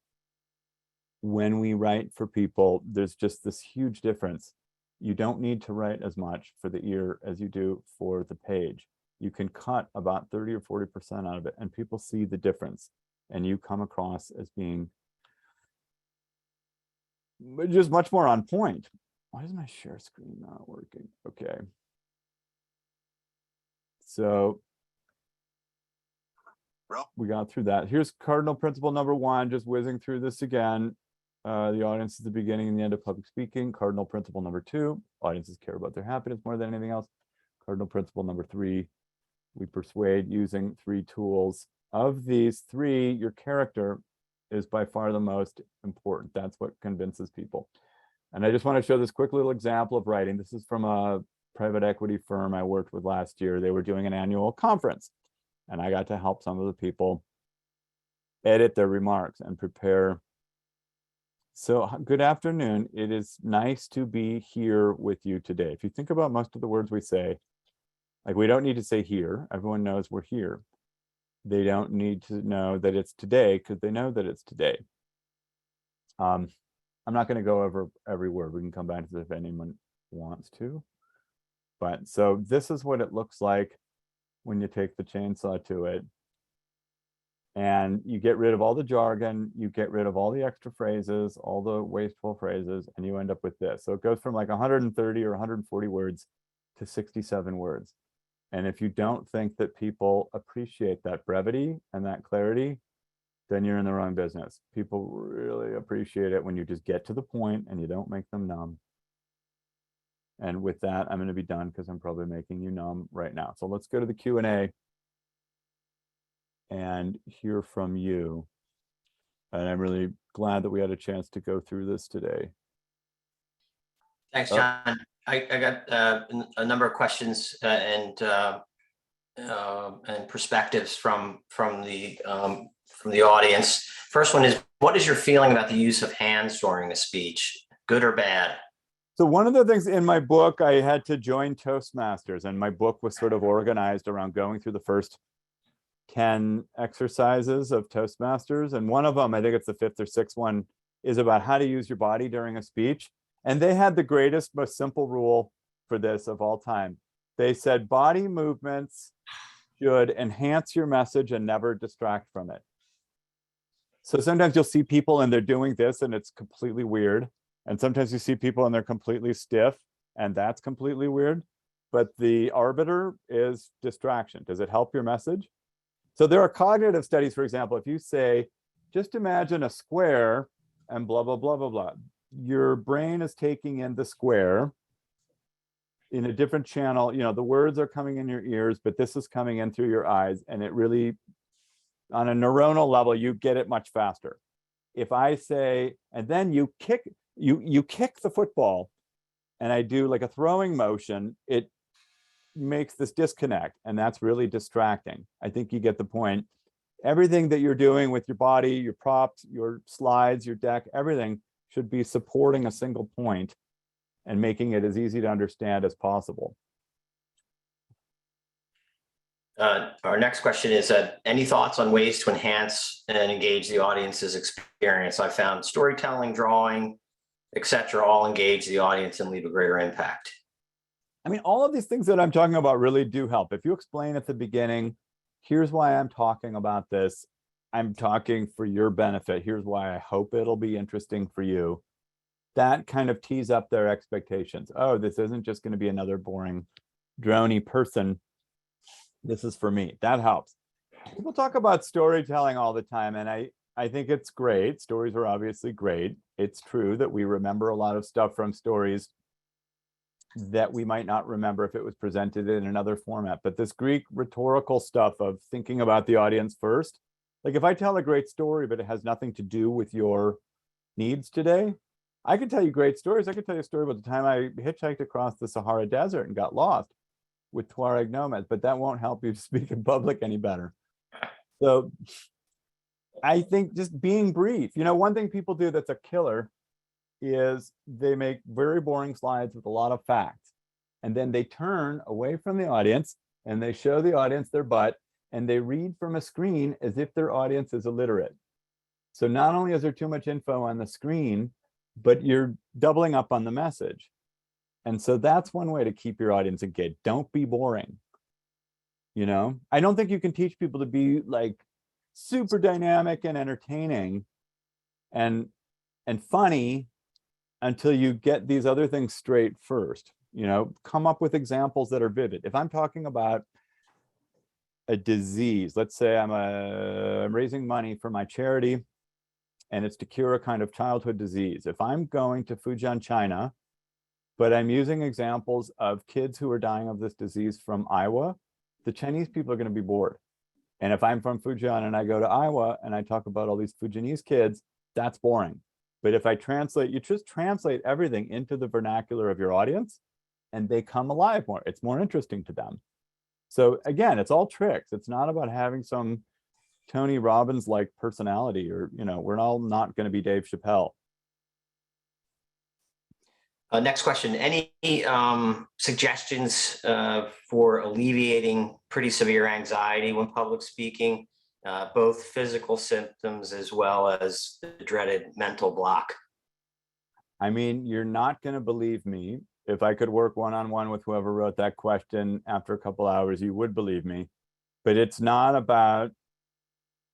B: when we write for people, there's just this huge difference. You don't need to write as much for the ear as you do for the page. You can cut about 30 or 40% out of it, and people see the difference. And you come across as being just much more on point. Why is my share screen not working? Okay. So we got through that. Here's cardinal principle number 1, just whizzing through this again. The audience is the beginning and the end of public speaking. Cardinal principle number 2, audiences care about their happiness more than anything else. Cardinal principle number 3, we persuade using 3 tools. Of these 3, your character is by far the most important. That's what convinces people. And I just want to show this quick little example of writing. This is from a private equity firm I worked with last year. They were doing an annual conference, and I got to help some of the people edit their remarks and prepare. So good afternoon. It is nice to be here with you today. If you think about most of the words we say, like we don't need to say here. Everyone knows we're here. They don't need to know that it's today because they know that it's today. I'm not going to go over every word. We can come back to this if anyone wants to. But so this is what it looks like when you take the chainsaw to it. And you get rid of all the jargon, you get rid of all the extra phrases, all the wasteful phrases, and you end up with this. So it goes from like 130 or 140 words to 67 words. And if you don't think that people appreciate that brevity and that clarity, then you're in the wrong business. People really appreciate it when you just get to the point and you don't make them numb. And with that, I'm going to be done because I'm probably making you numb right now. So let's go to the Q&A and hear from you. And I'm really glad that we had a chance to go through this today.
A: Thanks, John. I got a number of questions and perspectives from the audience. First one is, what is your feeling about the use of hands during a speech, good or bad?
B: So one of the things in my book, I had to join Toastmasters, and my book was sort of organized around going through the first 10 exercises of Toastmasters. And one of them, I think it's the 5th or 6th one, is about how to use your body during a speech. And they had the greatest, most simple rule for this of all time. They said body movements should enhance your message and never distract from it. So sometimes you'll see people and they're doing this and it's completely weird. And sometimes you see people and they're completely stiff and that's completely weird. But the arbiter is distraction. Does it help your message? So there are cognitive studies, for example, if you say, just imagine a square and blah, blah, blah, blah, blah. Your brain is taking in the square in a different channel. The words are coming in your ears, but this is coming in through your eyes, and it really, on a neuronal level, you get it much faster. If I say, and then you kick the football, and I do like a throwing motion, it makes this disconnect, and that's really distracting. I think you get the point. Everything that you're doing with your body, your props, your slides, your deck, everything should be supporting a single point and making it as easy to understand as possible.
A: Our next question is, any thoughts on ways to enhance and engage the audience's experience? I found storytelling, drawing, etc., all engage the audience and leave a greater impact.
B: I mean, all of these things that I'm talking about really do help. If you explain at the beginning, here's why I'm talking about this. I'm talking for your benefit. Here's why I hope it'll be interesting for you. That kind of tees up their expectations. Oh, this isn't just going to be another boring, drony person. This is for me. That helps. People talk about storytelling all the time, and I think it's great. Stories are obviously great. It's true that we remember a lot of stuff from stories that we might not remember if it was presented in another format. But this Greek rhetorical stuff of thinking about the audience first, like if I tell a great story, but it has nothing to do with your needs today, I could tell you great stories. I could tell you a story about the time I hitchhiked across the Sahara Desert and got lost with Tuareg nomads, but that won't help you speak in public any better. So I think just being brief, one thing people do that's a killer is they make very boring slides with a lot of facts. And then they turn away from the audience and they show the audience their butt and they read from a screen as if their audience is illiterate. So not only is there too much info on the screen, but you're doubling up on the message. And so that's one way to keep your audience engaged. Don't be boring. I don't think you can teach people to be like super dynamic and entertaining and funny until you get these other things straight first. Come up with examples that are vivid. If I'm talking about a disease, let's say I'm raising money for my charity and it's to cure a kind of childhood disease. If I'm going to Fujian, China, but I'm using examples of kids who are dying of this disease from Iowa, the Chinese people are going to be bored. And if I'm from Fujian and I go to Iowa and I talk about all these Fujianese kids, that's boring. But if I translate, you just translate everything into the vernacular of your audience and they come alive more. It's more interesting to them. So again, it's all tricks. It's not about having some Tony Robbins-like personality or, we're all not going to be Dave Chappelle.
A: Next question. Any suggestions for alleviating pretty severe anxiety when public speaking, both physical symptoms as well as the dreaded mental block?
B: I mean, you're not going to believe me. If I could work one-on-one with whoever wrote that question after a couple hours, you would believe me. But it's not about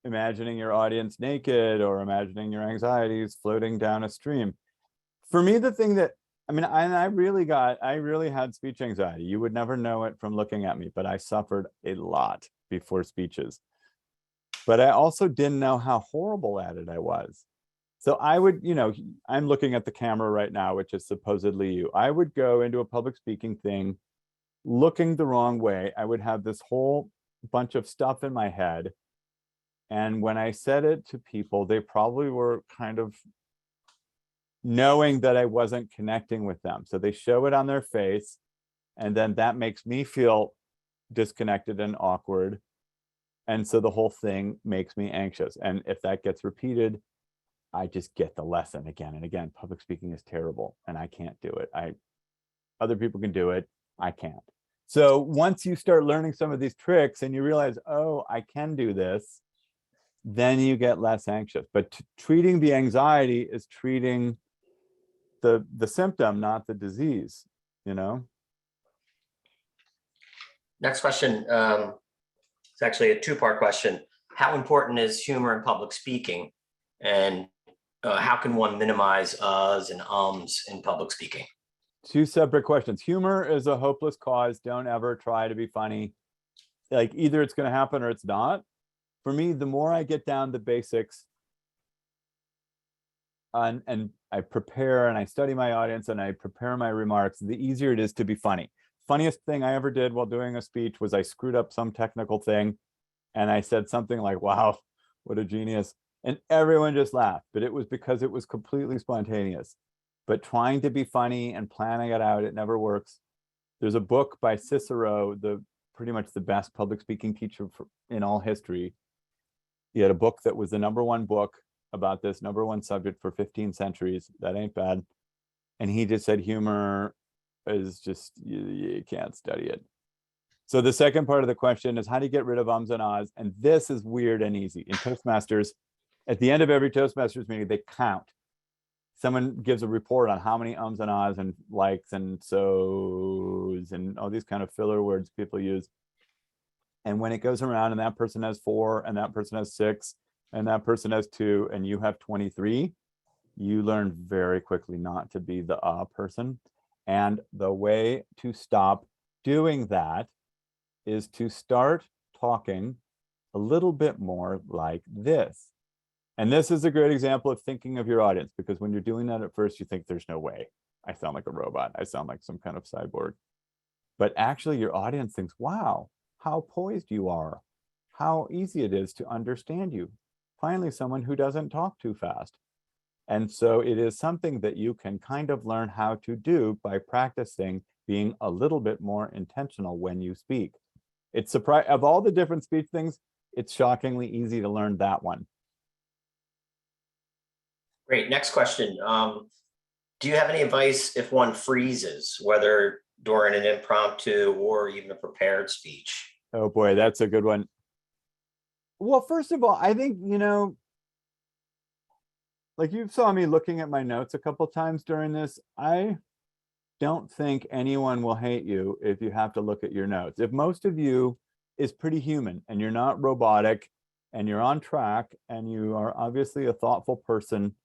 B: imagining your audience naked or imagining your anxieties floating down a stream. For me, the thing that, I really had speech anxiety. You would never know it from looking at me, but I suffered a lot before speeches. But I also didn't know how horrible at it I was. So I would, I'm looking at the camera right now, which is supposedly you. I would go into a public speaking thing looking the wrong way. I would have this whole bunch of stuff in my head. And when I said it to people, they probably were kind of knowing that I wasn't connecting with them. So they show it on their face. And then that makes me feel disconnected and awkward. And so the whole thing makes me anxious. And if that gets repeated, I just get the lesson again and again. Public speaking is terrible and I can't do it. Other people can do it. I can't. So once you start learning some of these tricks and you realize, oh, I can do this, then you get less anxious. But treating the anxiety is treating the symptom, not the disease,
A: Next question. It's actually a two-part question. How important is humor in public speaking? And how can one minimize uhs and ums in public speaking?
B: Two separate questions. Humor is a hopeless cause. Don't ever try to be funny. Like either it's going to happen or it's not. For me, the more I get down the basics and I prepare and I study my audience and I prepare my remarks, the easier it is to be funny. funniest thing I ever did while doing a speech was I screwed up some technical thing and I said something like, wow, what a genius. And everyone just laughed, but it was because it was completely spontaneous. But trying to be funny and planning it out, it never works. There's a book by Cicero, pretty much the best public speaking teacher in all history. He had a book that was the #1 book about this #1 subject for 15 centuries. That ain't bad. And he just said humor is just, you can't study it. So the second part of the question is, how do you get rid of ums and ahs? And this is weird and easy. In Toastmasters, at the end of every Toastmasters meeting, they count. Someone gives a report on how many ums and ahs and likes and so's and all these kind of filler words people use. And when it goes around and that person has 4 and that person has 6 and that person has 2 and you have 23, you learn very quickly not to be the person. And the way to stop doing that is to start talking a little bit more like this. And this is a great example of thinking of your audience, because when you're doing that at first, you think there's no way. I sound like a robot. I sound like some kind of cyborg. But actually your audience thinks, wow, how poised you are, how easy it is to understand you. Finally, someone who doesn't talk too fast. And so it is something that you can kind of learn how to do by practicing being a little bit more intentional when you speak. It's surprising, of all the different speech things, it's shockingly easy to learn that one.
A: Great. Next question. Do you have any advice if one freezes, whether during an impromptu or even a prepared speech?
B: Oh boy, that's a good one. Well, first of all, I think, like you saw me looking at my notes a couple times during this. I don't think anyone will hate you if you have to look at your notes. If most of you is pretty human and you're not robotic and you're on track and you are obviously a thoughtful person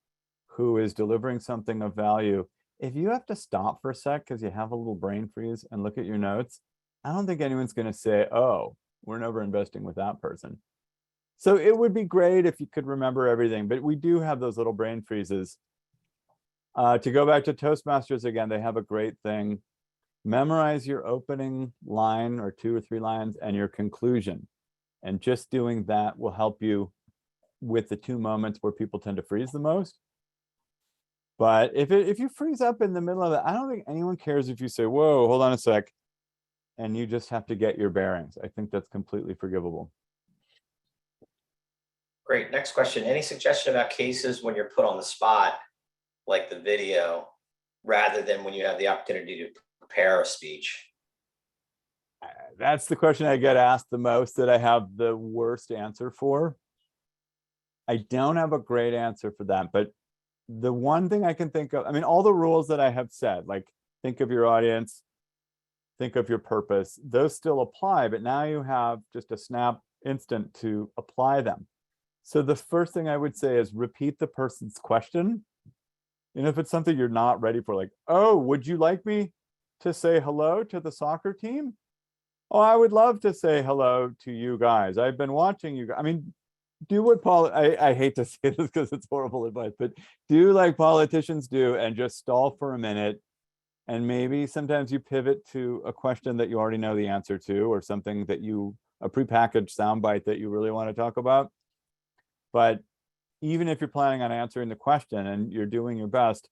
B: who is delivering something of value, if you have to stop for a sec because you have a little brain freeze and look at your notes, I don't think anyone's going to say, oh, we're never investing with that person. So it would be great if you could remember everything, but we do have those little brain freezes. To go back to Toastmasters again, they have a great thing. Memorize your opening line or 2 or 3 lines and your conclusion. And just doing that will help you with the 2 moments where people tend to freeze the most. But if you freeze up in the middle of it, I don't think anyone cares if you say, whoa, hold on a sec, and you just have to get your bearings. I think that's completely forgivable.
A: Great. Next question. Any suggestion about cases when you're put on the spot, like the video, rather than when you have the opportunity to prepare a speech?
B: That's the question I get asked the most, that I have the worst answer for. I don't have a great answer for that, but the one thing I can think of, I mean, all the rules that I have said, like think of your audience, think of your purpose, those still apply, but now you have just a snap instant to apply them. So the first thing I would say is repeat the person's question. And if it's something you're not ready for, like, oh, would you like me to say hello to the soccer team? Oh, I would love to say hello to you guys. I've been watching you guys. I mean, do what I hate to say this because it's horrible advice, but do like politicians do and just stall for a minute. And maybe sometimes you pivot to a question that you already know the answer to, or something that a prepackaged soundbite that you really want to talk about. But even if you're planning on answering the question and you're doing your best,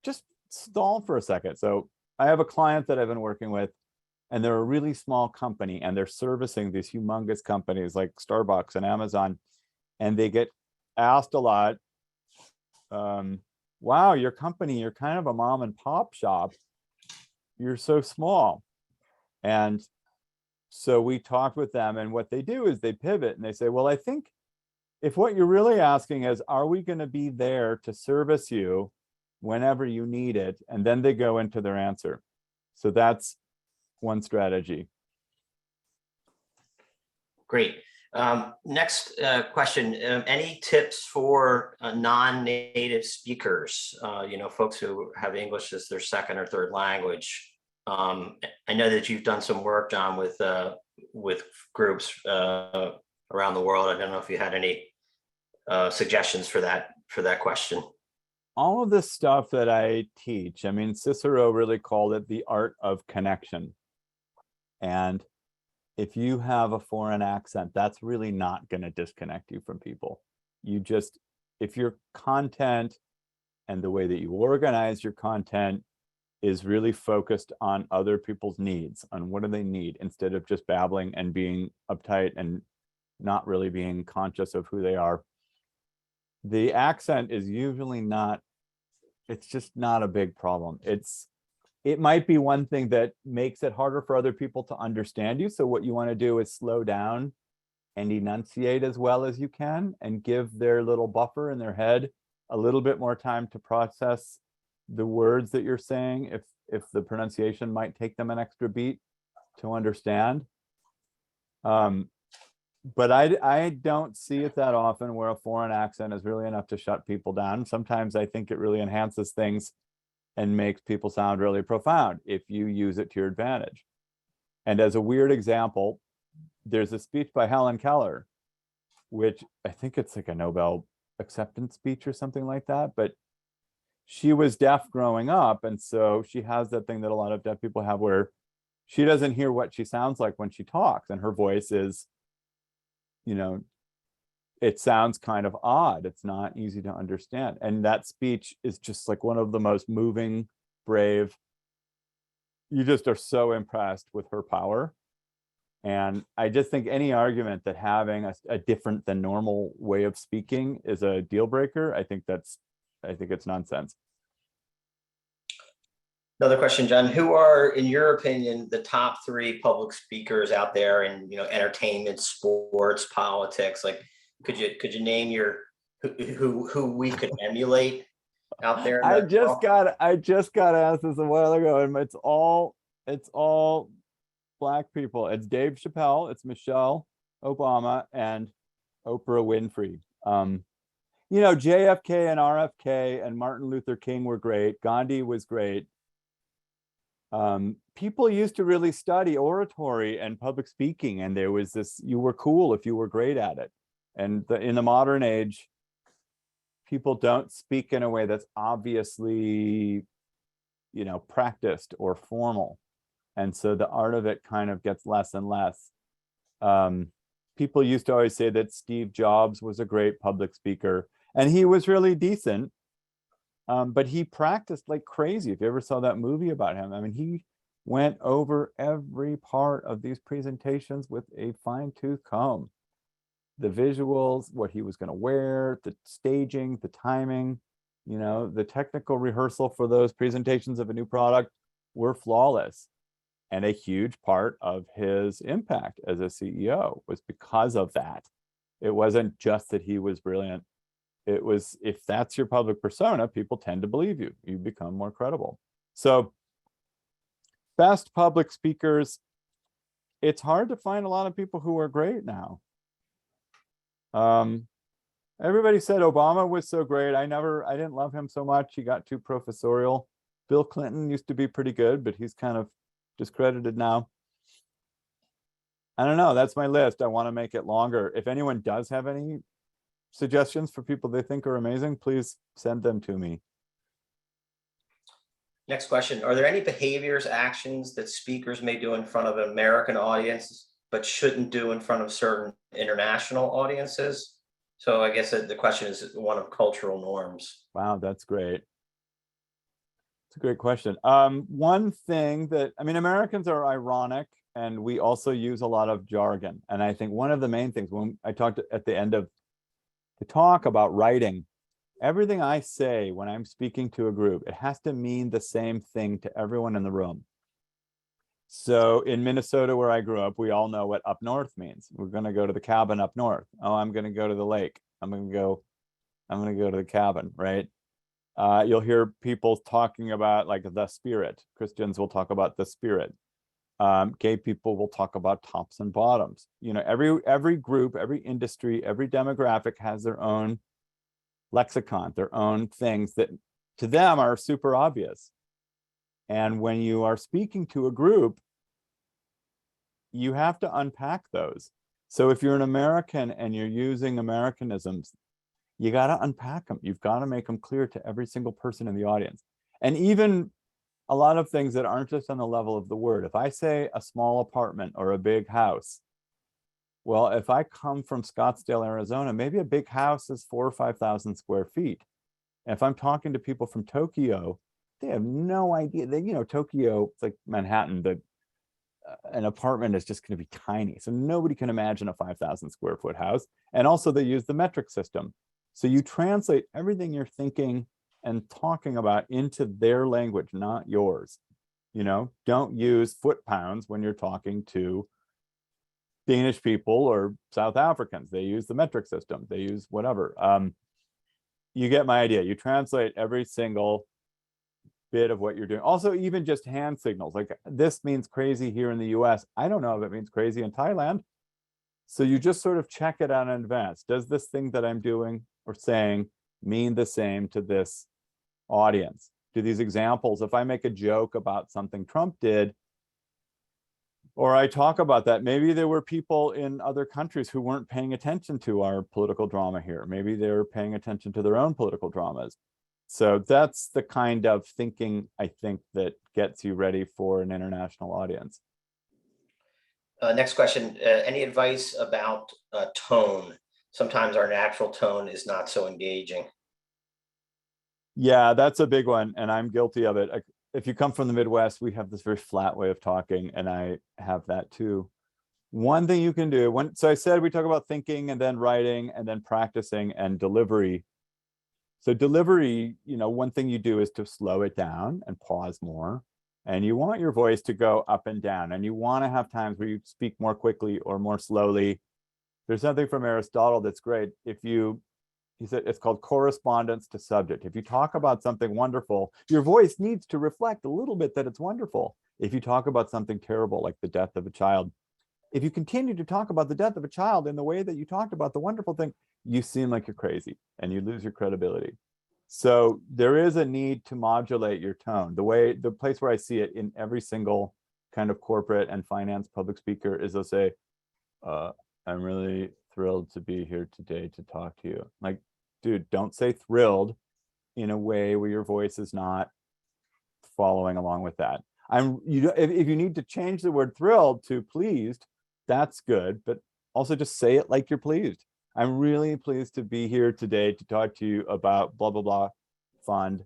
B: just stall for a second. So I have a client that I've been working with, and they're a really small company, and they're servicing these humongous companies like Starbucks and Amazon. And they get asked a lot, wow, your company, you're kind of a mom and pop shop. You're so small. And so we talked with them, and what they do is they pivot and they say, well, I think if what you're really asking is, are we going to be there to service you whenever you need it? And then they go into their answer. So that's one strategy.
A: Great. Next question. Any tips for non-native speakers, folks who have English as their second or third language? I know that you've done some work, John, with groups around the world. I don't know if you had any suggestions for that question.
B: All of this stuff that I teach, I mean, Cicero really called it the art of connection. And if you have a foreign accent, that's really not going to disconnect you from people. You just, if your content and the way that you organize your content is really focused on other people's needs, on what do they need, instead of just babbling and being uptight and not really being conscious of who they are, the accent is usually not, it's just not a big problem. It might be one thing that makes it harder for other people to understand you. So what you want to do is slow down and enunciate as well as you can and give their little buffer in their head a little bit more time to process the words that you're saying, if the pronunciation might take them an extra beat to understand. But I don't see it that often where a foreign accent is really enough to shut people down. Sometimes I think it really enhances things and makes people sound really profound if you use it to your advantage. And as a weird example, there's a speech by Helen Keller, which I think it's like a Nobel acceptance speech or something like that, but she was deaf growing up, and so she has that thing that a lot of deaf people have where she doesn't hear what she sounds like when she talks, and her voice is, you know, it sounds kind of odd. It's not easy to understand. And that speech is just like one of the most moving, brave. You just are so impressed with her power. And I just think any argument that having a different than normal way of speaking is a deal breaker, I think it's nonsense.
A: Another question, John. Who are, in your opinion, the top 3 public speakers out there in, entertainment, sports, politics? Like, could you name your who we could emulate out there?
B: I just got asked this a while ago, and it's all Black people. It's Dave Chappelle, it's Michelle Obama, and Oprah Winfrey. JFK and RFK and Martin Luther King were great. Gandhi was great. People used to really study oratory and public speaking, and there was this, you were cool if you were great at it. And in the modern age, people don't speak in a way that's obviously, practiced or formal. And so the art of it kind of gets less and less. People used to always say that Steve Jobs was a great public speaker, and he was really decent. But he practiced like crazy. If you ever saw that movie about him, I mean, he went over every part of these presentations with a fine-tooth comb. The visuals, what he was going to wear, the staging, the timing, the technical rehearsal for those presentations of a new product were flawless. And a huge part of his impact as a CEO was because of that. It wasn't just that he was brilliant. It was, if that's your public persona, people tend to believe you. You become more credible. So best public speakers, it's hard to find a lot of people who are great now. Everybody said Obama was so great. I didn't love him so much. He got too professorial. Bill Clinton used to be pretty good, but he's kind of discredited now. I don't know. That's my list. I want to make it longer. If anyone does have any suggestions for people they think are amazing, please send them to me.
A: Next question. Are there any behaviors, actions that speakers may do in front of an American audience, but shouldn't do in front of certain international audiences? So I guess the question is one of cultural norms.
B: Wow, that's great. It's a great question. One thing that, Americans are ironic, and we also use a lot of jargon. And I think one of the main things, when I talked at the end of the talk about writing, everything I say when I'm speaking to a group, it has to mean the same thing to everyone in the room. So in Minnesota, where I grew up, we all know what up north means. We're going to go to the cabin up north. Oh, I'm going to go to the lake. I'm going to go to the cabin, right? You'll hear people talking about like the spirit. Christians will talk about the spirit. Gay people will talk about tops and bottoms. Every group, every industry, every demographic has their own lexicon, their own things that to them are super obvious. And when you are speaking to a group, you have to unpack those. So if you're an American and you're using Americanisms, you got to unpack them. You've got to make them clear to every single person in the audience. And even a lot of things that aren't just on the level of the word. If I say a small apartment or a big house, well, if I come from Scottsdale, Arizona, maybe a big house is 4,000 or 5,000 square feet. And if I'm talking to people from Tokyo, they have no idea. They, Tokyo, it's like Manhattan, an apartment is just going to be tiny. So nobody can imagine a 5,000 square foot house. And also they use the metric system. So you translate everything you're thinking and talking about into their language, not yours. Don't use foot pounds when you're talking to Danish people or South Africans. They use the metric system. They use whatever. You get my idea. You translate every single bit of what you're doing. Also, even just hand signals. Like this means crazy here in the US. I don't know if it means crazy in Thailand. So you just sort of check it out in advance. Does this thing that I'm doing or saying mean the same to this audience? Do these examples, if I make a joke about something Trump did, or I talk about that, maybe there were people in other countries who weren't paying attention to our political drama here. Maybe they were paying attention to their own political dramas. So that's the kind of thinking, I think, that gets you ready for an international audience.
A: Next question, any advice about tone? Sometimes our natural tone is not so engaging.
B: Yeah, that's a big one, and I'm guilty of it. If you come from the Midwest, we have this very flat way of talking, and I have that too. One thing you can do, so I said we talk about thinking and then writing and then practicing and delivery. So delivery, one thing you do is to slow it down and pause more. And you want your voice to go up and down, and you want to have times where you speak more quickly or more slowly. There's something from Aristotle that's great. He said it's called correspondence to subject. If you talk about something wonderful, your voice needs to reflect a little bit that it's wonderful. If you talk about something terrible, like the death of a child, if you continue to talk about the death of a child in the way that you talked about the wonderful thing, you seem like you're crazy and you lose your credibility. So there is a need to modulate your tone. The place where I see it in every single kind of corporate and finance public speaker is they'll say, I'm really thrilled to be here today to talk to you. Like, dude, don't say thrilled in a way where your voice is not following along with that. If you need to change the word thrilled to pleased, that's good, but also just say it like you're pleased. I'm really pleased to be here today to talk to you about blah, blah, blah fund.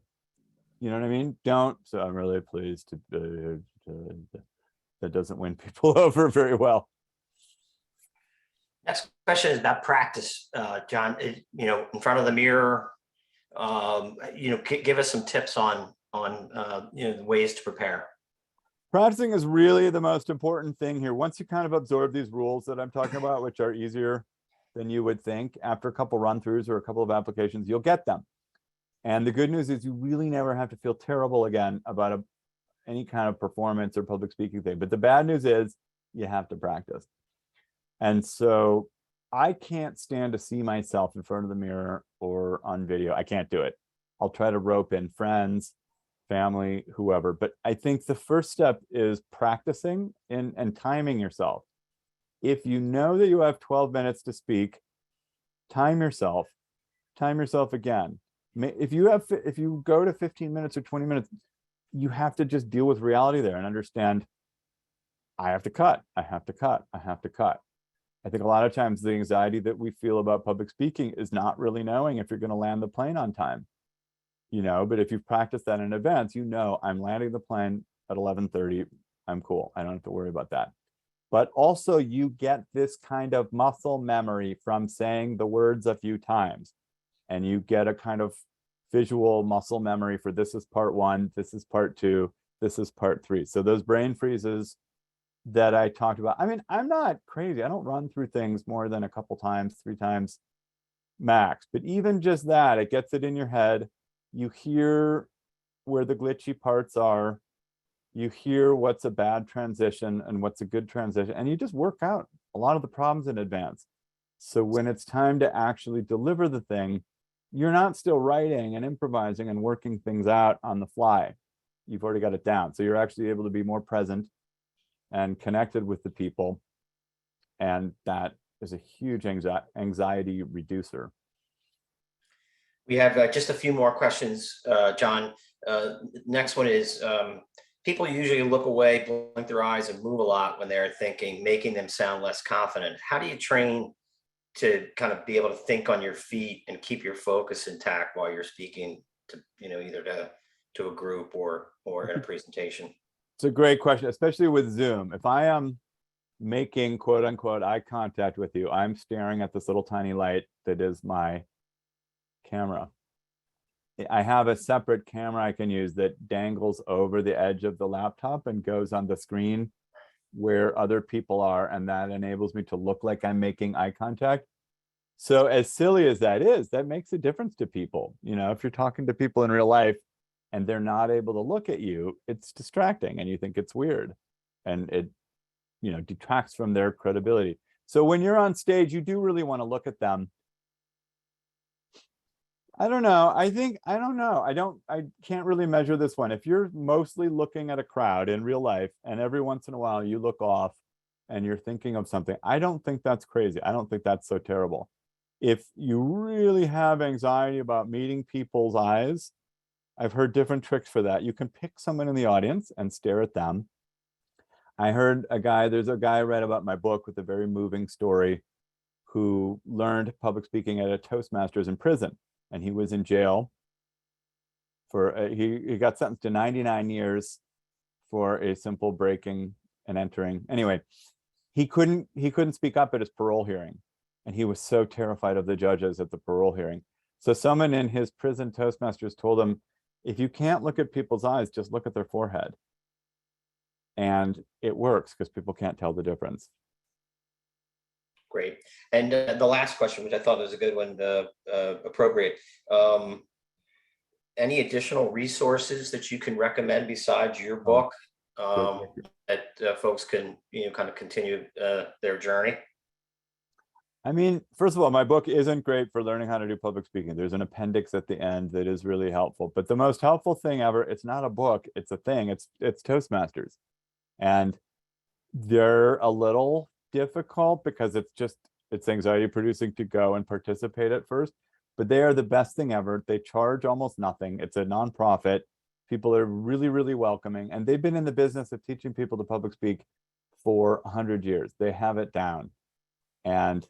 B: You know what I mean? So I'm really pleased to that doesn't win people over very well.
A: Next question is about practice, John. In front of the mirror, give us some tips on ways to prepare.
B: Practicing is really the most important thing here. Once you kind of absorb these rules that I'm talking about, which are easier than you would think, after a couple run-throughs or a couple of applications, you'll get them. And the good news is you really never have to feel terrible again about any kind of performance or public speaking thing. But the bad news is you have to practice. And so I can't stand to see myself in front of the mirror or on video. I can't do it. I'll try to rope in friends, family, whoever. But I think the first step is practicing and timing yourself. If you know that you have 12 minutes to speak, time yourself again. If you go to 15 minutes or 20 minutes, you have to just deal with reality there and understand, I have to cut. I think a lot of times the anxiety that we feel about public speaking is not really knowing if you're going to land the plane on time. But if you've practiced that in advance, I'm landing the plane at 11:30. I'm cool. I don't have to worry about that. But also you get this kind of muscle memory from saying the words a few times, and you get a kind of visual muscle memory for this is part one, this is part two, this is part three. So those brain freezes that I talked about, I'm not crazy. I don't run through things more than a couple times, 3 times max. But even just that, it gets it in your head. You hear where the glitchy parts are. You hear what's a bad transition and what's a good transition, and you just work out a lot of the problems in advance. So when it's time to actually deliver the thing, you're not still writing and improvising and working things out on the fly. You've already got it down. So you're actually able to be more present and connected with the people. And that is a huge anxiety reducer.
A: We have just a few more questions, John. Next one is, people usually look away, blink their eyes and move a lot when they're thinking, making them sound less confident. How do you train to kind of be able to think on your feet and keep your focus intact while you're speaking to, either to a group or in a presentation?
B: It's a great question, especially with Zoom. If I am making quote unquote eye contact with you, I'm staring at this little tiny light that is my camera. I have a separate camera I can use that dangles over the edge of the laptop and goes on the screen where other people are, and that enables me to look like I'm making eye contact. So as silly as that is, that makes a difference to people. If you're talking to people in real life and they're not able to look at you, it's distracting and you think it's weird, and it detracts from their credibility. So when you're on stage, you do really want to look at them. I don't know. I can't really measure this one. If you're mostly looking at a crowd in real life and every once in a while you look off and you're thinking of something, I don't think that's crazy. I don't think that's so terrible. If you really have anxiety about meeting people's eyes, I've heard different tricks for that. You can pick someone in the audience and stare at them. There's a guy I read about my book with a very moving story who learned public speaking at a Toastmasters in prison. And he was in jail for, he got sentenced to 99 years for a simple breaking and entering. Anyway, he couldn't speak up at his parole hearing. And he was so terrified of the judges at the parole hearing. So someone in his prison Toastmasters told him, if you can't look at people's eyes, just look at their forehead. And it works because people can't tell the difference.
A: Great. And the last question, which I thought was a good one, appropriate. Any additional resources that you can recommend besides your book that folks can, kind of continue their journey?
B: I mean, first of all, my book isn't great for learning how to do public speaking. There's an appendix at the end that is really helpful. But the most helpful thing ever, it's not a book, it's a thing. It's Toastmasters. And they're a little difficult because it's anxiety producing to go and participate at first, but they are the best thing ever. They charge almost nothing. It's a nonprofit. People are really, really welcoming, and they've been in the business of teaching people to public speak for 100 years. They have it down. And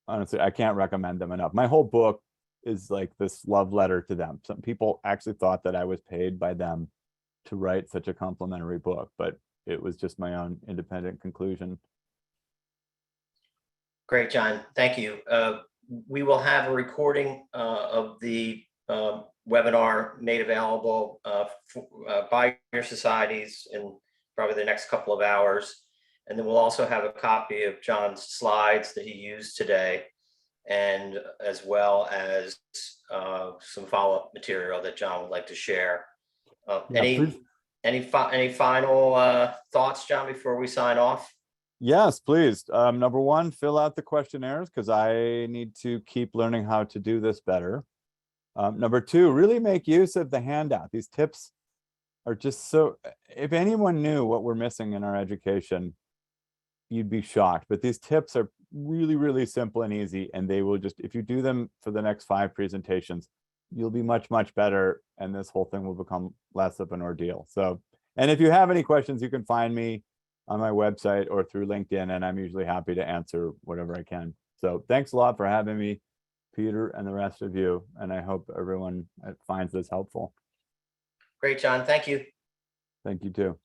B: honestly, I can't recommend them enough. My whole book is like this love letter to them. Some people actually thought that I was paid by them to write such a complimentary book, but it was just my own independent conclusion.
A: Great, John. Thank you. We will have a recording of the webinar made available by your societies in probably the next couple of hours. And then we'll also have a copy of John's slides that he used today, and as well as some follow-up material that John would like to share. Any final thoughts, John, before we sign off?
B: Yes, please. Number one, fill out the questionnaires because I need to keep learning how to do this better. Number two, really make use of the handout. These tips are just so, if anyone knew what we're missing in our education, you'd be shocked. But these tips are really, really simple and easy, and they will just, if you do them for the next 5 presentations, you'll be much, much better, and this whole thing will become less of an ordeal. So, and if you have any questions, you can find me on my website or through LinkedIn, and I'm usually happy to answer whatever I can. So thanks a lot for having me, Peter, and the rest of you, and I hope everyone finds this helpful.
A: Great, John. Thank you.
B: Thank you too.